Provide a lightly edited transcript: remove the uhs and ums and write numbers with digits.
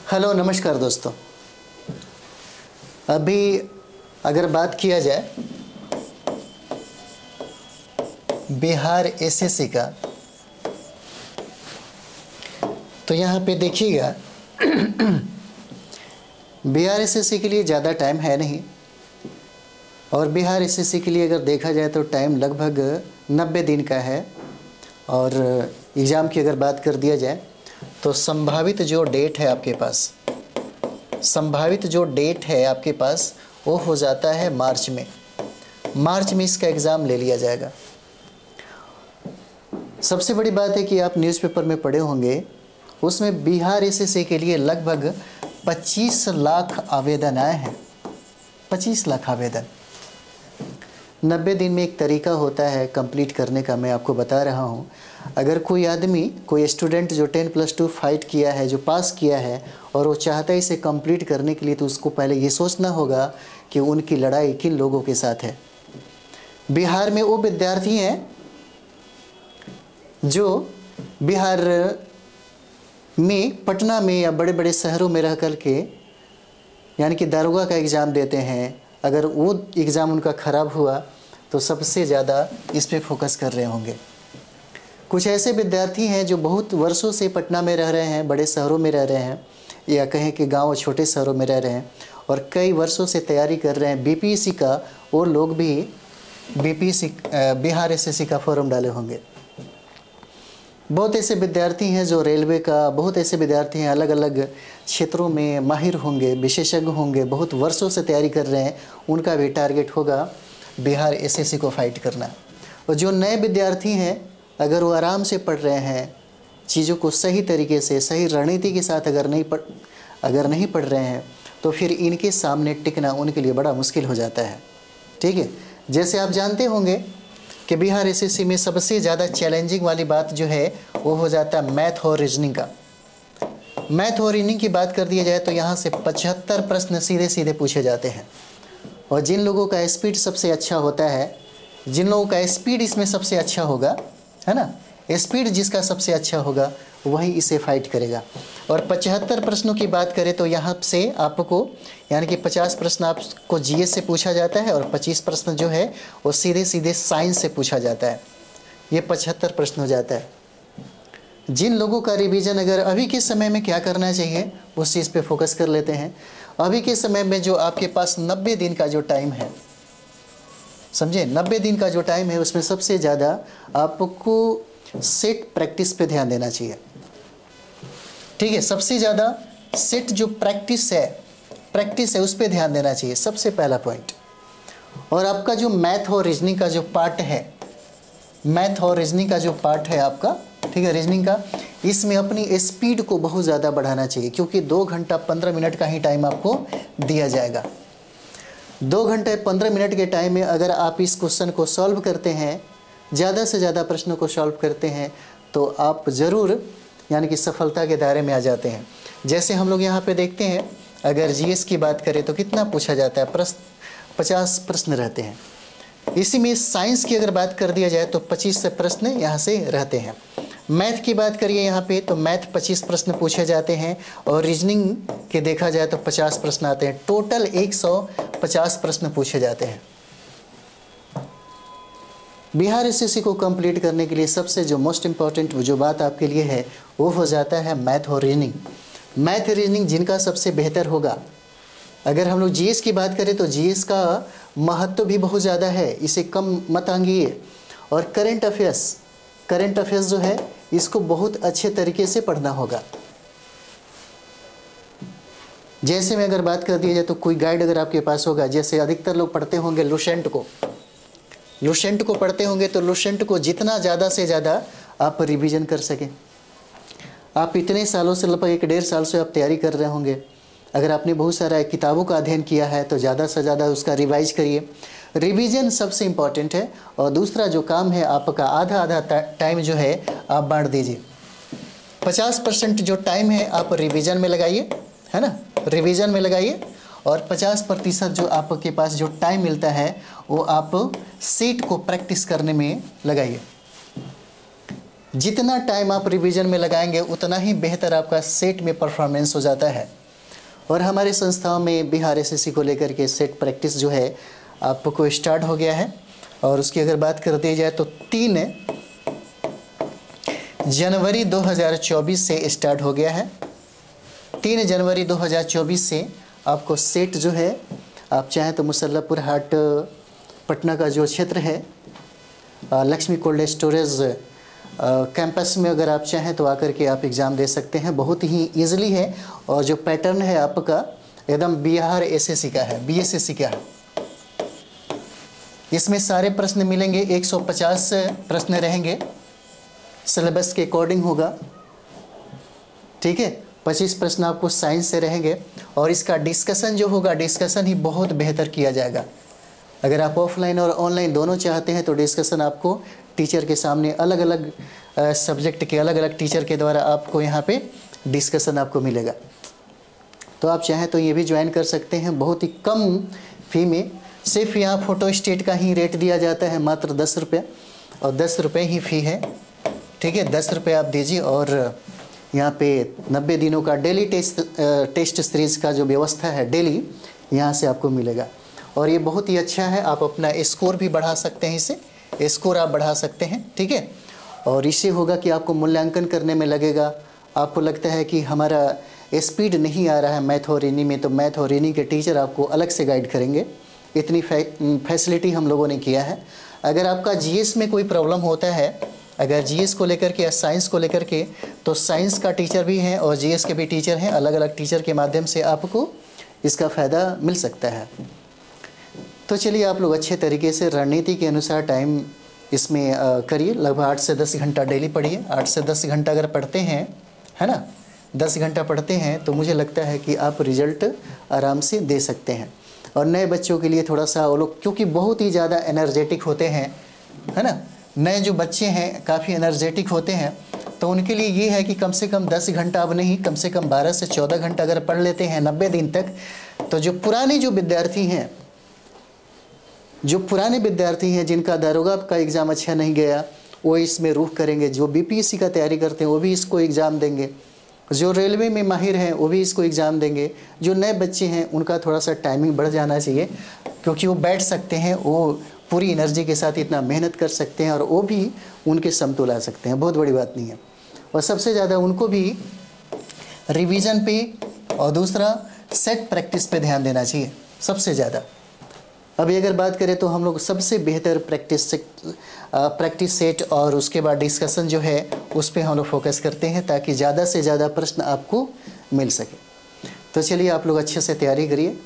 Hello नमस्कार दोस्तों। अभी अगर बात किया जाए बिहार एसएससी का, तो यहाँ पे देखिएगा बिहार एसएससी के लिए ज़्यादा टाइम है नहीं, और बिहार एसएससी के लिए अगर देखा जाए तो टाइम लगभग 90 दिन का है। और एग्ज़ाम की अगर बात कर दिया जाए तो संभावित जो डेट है आपके पास वो हो जाता है मार्च में इसका एग्ज़ाम ले लिया जाएगा। सबसे बड़ी बात है कि आप न्यूज़पेपर में पढ़े होंगे, उसमें बिहार एसएससी के लिए लगभग 25 लाख आवेदन आए हैं। 25 लाख आवेदन 90 दिन में एक तरीका होता है कंप्लीट करने का, मैं आपको बता रहा हूँ। अगर कोई स्टूडेंट जो 10+2 फाइट किया है, जो पास किया है, और वो चाहता है इसे कंप्लीट करने के लिए, तो उसको पहले ये सोचना होगा कि उनकी लड़ाई किन लोगों के साथ है। बिहार में वो विद्यार्थी हैं जो बिहार में पटना में या बड़े बड़े शहरों में रह कर के यानी कि दारोगा का एग्ज़ाम देते हैं। अगर वो एग्ज़ाम उनका ख़राब हुआ तो सबसे ज़्यादा इस पे फोकस कर रहे होंगे। कुछ ऐसे विद्यार्थी हैं जो बहुत वर्षों से पटना में रह रहे हैं, बड़े शहरों में रह रहे हैं, या कहें कि गांव और छोटे शहरों में रह रहे हैं और कई वर्षों से तैयारी कर रहे हैं बीपीएससी का। वो लोग भी बिहार एसएससी का फॉर्म डाले होंगे। बहुत ऐसे विद्यार्थी हैं जो रेलवे का, बहुत ऐसे विद्यार्थी हैं अलग अलग क्षेत्रों में माहिर होंगे, विशेषज्ञ होंगे, बहुत वर्षों से तैयारी कर रहे हैं। उनका भी टारगेट होगा बिहार एसएससी को फाइट करना। और जो नए विद्यार्थी हैं, अगर वो आराम से पढ़ रहे हैं, चीज़ों को सही तरीके से, सही रणनीति के साथ अगर नहीं पढ़ रहे हैं, तो फिर इनके सामने टिकना उनके लिए बड़ा मुश्किल हो जाता है। ठीक है, जैसे आप जानते होंगे कि बिहार एसएससी में सबसे ज़्यादा चैलेंजिंग वाली बात जो है वो हो जाता है मैथ और रीजनिंग का। मैथ और रीजनिंग की बात कर दिया जाए तो यहाँ से 75 प्रश्न सीधे सीधे पूछे जाते हैं। और जिन लोगों का स्पीड सबसे अच्छा होता है, जिन लोगों का स्पीड इसमें सबसे अच्छा होगा, है ना, स्पीड जिसका सबसे अच्छा होगा वही इसे फाइट करेगा। और 75 प्रश्नों की बात करें तो यहाँ से आपको यानी कि 50 प्रश्न आपको जीएस से पूछा जाता है और 25 प्रश्न जो है वो सीधे सीधे साइंस से पूछा जाता है। ये 75 प्रश्न हो जाता है। जिन लोगों का रिवीजन अगर अभी के समय में क्या करना चाहिए उस चीज़ पे फोकस कर लेते हैं। अभी के समय में जो आपके पास 90 दिन का जो टाइम है, समझे, 90 दिन का जो टाइम है, उसमें सबसे ज़्यादा आपको सेट प्रैक्टिस पे ध्यान देना चाहिए। ठीक है, सबसे ज़्यादा सेट जो प्रैक्टिस है उस पे ध्यान देना चाहिए, सबसे पहला पॉइंट। और आपका जो मैथ और रीजनिंग का जो पार्ट है, आपका, ठीक है, रीजनिंग का, इसमें अपनी स्पीड को बहुत ज़्यादा बढ़ाना चाहिए, क्योंकि 2 घंटा 15 मिनट का ही टाइम आपको दिया जाएगा। 2 घंटे 15 मिनट के टाइम में अगर आप इस क्वेश्चन को सॉल्व करते हैं, ज़्यादा से ज़्यादा प्रश्नों को सॉल्व करते हैं, तो आप ज़रूर यानी कि सफलता के दायरे में आ जाते हैं। जैसे हम लोग यहाँ पे देखते हैं, अगर जीएस की बात करें तो कितना पूछा जाता है, 50 प्रश्न रहते हैं। इसी में साइंस की अगर बात कर दिया जाए तो 25 से प्रश्न यहाँ से रहते हैं। मैथ की बात करिए यहाँ पे तो मैथ 25 प्रश्न पूछे जाते हैं, और रीजनिंग के देखा जाए तो 50 प्रश्न आते हैं। टोटल 150 प्रश्न पूछे जाते हैं। बिहार एसएससी को कंप्लीट करने के लिए सबसे जो मोस्ट इम्पॉर्टेंट जो बात आपके लिए है वो हो जाता है मैथ और रीजनिंग। मैथ रीजनिंग जिनका सबसे बेहतर होगा। अगर हम लोग जीएस की बात करें तो जीएस का महत्व भी बहुत ज़्यादा है, इसे कम मत आंगिए। और करंट अफेयर्स जो है इसको बहुत अच्छे तरीके से पढ़ना होगा। जैसे में अगर बात कर दी जाए तो कोई गाइड अगर आपके पास होगा, जैसे अधिकतर लोग पढ़ते होंगे लुसेंट को पढ़ते होंगे, तो लुसेंट को जितना ज़्यादा से ज़्यादा आप रिवीजन कर सकें। आप इतने सालों से, लगभग 1-1.5 साल से आप तैयारी कर रहे होंगे। अगर आपने बहुत सारा किताबों का अध्ययन किया है तो ज़्यादा से ज़्यादा उसका रिवाइज करिए। रिवीजन सबसे इम्पॉर्टेंट है। और दूसरा जो काम है आपका, आधा टाइम जो है आप बांट दीजिए। 50% जो टाइम है आप रिवीजन में लगाइए, है ना, रिवीजन में लगाइए। और 50% जो आपके पास जो टाइम मिलता है वो आप सेट को प्रैक्टिस करने में लगाइए। जितना टाइम आप रिवीजन में लगाएंगे उतना ही बेहतर आपका सेट में परफॉर्मेंस हो जाता है। और हमारे संस्थाओं में बिहार एसएससी को लेकर के सेट प्रैक्टिस जो है आपको स्टार्ट हो गया है। और उसकी अगर बात कर दी जाए तो 3 जनवरी 2024 से स्टार्ट हो गया है। 3 जनवरी 2024 से आपको सेट जो है, आप चाहें तो मुसल्लापुर हाट पटना का जो क्षेत्र है लक्ष्मी कोल्ड स्टोरेज कैंपस में अगर आप चाहें तो आकर के आप एग्ज़ाम दे सकते हैं। बहुत ही ईजिली है और जो पैटर्न है आपका एकदम बिहार एसएससी का है, बीएसएससी का है। इसमें सारे प्रश्न मिलेंगे, 150 प्रश्न रहेंगे, सिलेबस के अकॉर्डिंग होगा, ठीक है। 25 प्रश्न आपको साइंस से रहेंगे और इसका डिस्कशन जो होगा, डिस्कशन ही बहुत बेहतर किया जाएगा। अगर आप ऑफलाइन और ऑनलाइन दोनों चाहते हैं तो डिस्कशन आपको टीचर के सामने अलग अलग सब्जेक्ट के अलग अलग टीचर के द्वारा आपको यहाँ पे डिस्कशन आपको मिलेगा। तो आप चाहें तो ये भी ज्वाइन कर सकते हैं बहुत ही कम फी में। सिर्फ यहाँ फ़ोटो स्टेट का ही रेट दिया जाता है मात्र 10 रुपये, और 10 रुपये ही फ़ी है, ठीक है। 10 रुपये आप दीजिए और यहाँ पे 90 दिनों का डेली टेस्ट सीरीज़ का जो व्यवस्था है डेली यहाँ से आपको मिलेगा। और ये बहुत ही अच्छा है, आप अपना स्कोर भी बढ़ा सकते हैं, इसे स्कोर आप बढ़ा सकते हैं, ठीक है। और इससे होगा कि आपको मूल्यांकन करने में लगेगा, आपको लगता है कि हमारा स्पीड नहीं आ रहा है मैथ और रीजनिंग में, तो मैथ और रीजनिंग के टीचर आपको अलग से गाइड करेंगे। इतनी फैसिलिटी हम लोगों ने किया है। अगर आपका जीएस में कोई प्रॉब्लम होता है, अगर जीएस को लेकर के या साइंस को लेकर के, तो साइंस का टीचर भी है और जीएस के भी टीचर हैं। अलग अलग टीचर के माध्यम से आपको इसका फ़ायदा मिल सकता है। तो चलिए आप लोग अच्छे तरीके से रणनीति के अनुसार टाइम इसमें करिए। लगभग 8 से 10 घंटा डेली पढ़िए। 8 से 10 घंटा अगर पढ़ते हैं, है ना, 10 घंटा पढ़ते हैं तो मुझे लगता है कि आप रिज़ल्ट आराम से दे सकते हैं। और नए बच्चों के लिए थोड़ा सा वो लोग क्योंकि बहुत ही ज़्यादा एनर्जेटिक होते हैं, है ना, नए जो बच्चे हैं काफ़ी एनर्जेटिक होते हैं, तो उनके लिए ये है कि कम से कम 10 घंटा अब नहीं, कम से कम 12 से 14 घंटा अगर पढ़ लेते हैं 90 दिन तक, तो जो पुराने विद्यार्थी हैं जिनका दारोगा का एग्ज़ाम अच्छा नहीं गया वो इसमें रुख करेंगे। जो बीपीएससी का तैयारी करते हैं वो भी इसको एग्ज़ाम देंगे। जो रेलवे में माहिर हैं वो भी इसको एग्ज़ाम देंगे। जो नए बच्चे हैं उनका थोड़ा सा टाइमिंग बढ़ जाना चाहिए, क्योंकि वो बैठ सकते हैं, वो पूरी एनर्जी के साथ इतना मेहनत कर सकते हैं और वो भी उनके समतुल आ सकते हैं। बहुत बड़ी बात नहीं है। और सबसे ज़्यादा उनको भी रिवीजन पे और दूसरा सेट प्रैक्टिस पे ध्यान देना चाहिए सबसे ज़्यादा। अभी अगर बात करें तो हम लोग सबसे बेहतर प्रैक्टिस सेट और उसके बाद डिस्कशन जो है उस पर हम लोग फोकस करते हैं, ताकि ज़्यादा से ज़्यादा प्रश्न आपको मिल सके। तो चलिए आप लोग अच्छे से तैयारी करिए।